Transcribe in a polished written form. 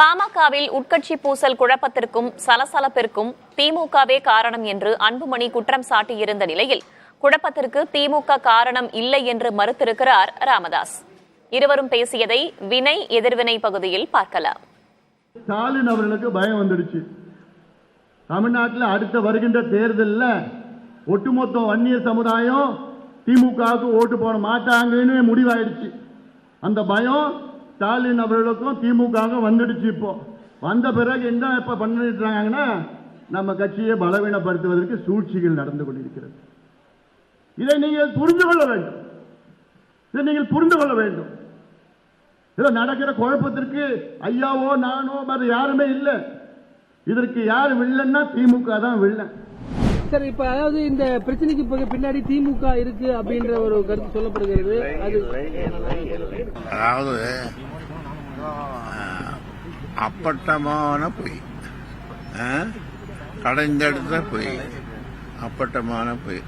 பாமகவில் உட்கட்சி பூசல் குழப்பத்திற்கும் சலசலப்பிற்கும் திமுகவே காரணம் என்று அன்புமணி குற்றம் சாட்டியிருந்த நிலையில் குழப்பத்திற்கு திமுக காரணம் இல்லை என்று மறுத்திருக்கிறார் ராமதாஸ். இருவரும் பேசியதை வினை எதிர்வினை பகுதியில் பார்க்கலாம். ஸ்டாலின் அவர்களுக்கு பயம் வந்துடுச்சு. தமிழ்நாட்டில் அடுத்த வருகின்ற தேர்தலில் ஒட்டுமொத்த வன்னியர் சமுதாயம் திமுகவுக்கு ஓட்டு போட மாட்டாங்கன்னு முடிவாயிடுச்சு. அந்த பயம் ஸ்டாலின் அவர்களுக்கும் திமுக வந்துடுச்சு. இப்போ வந்த பிறகு என்ன இப்ப பண்ணிட்டாங்கன்னா நம்ம கட்சியை பலவீனப்படுத்துவதற்கு சூழ்ச்சிகள் நடந்து கொண்டிருக்கிறது. இதை நீங்கள் புரிந்து கொள்ள வேண்டும். இதை நீங்கள் புரிந்து கொள்ள வேண்டும். இதில் நடக்கிற குழப்பத்திற்கு ஐயாவோ நானோ அது யாருமே இல்லை. இதற்கு யார் வில்லன்னா திமுக தான் வில்லன். சார், இப்ப அதாவது இந்த பிரச்சனைக்கு பின்னாடி திமுக இருக்கு அப்படின்ற ஒரு கருத்து சொல்லப்படுகிறது. அதாவது அப்பட்டமான பொய், கடைந்தெடுத்த பொய், அப்பட்டமான பொய்.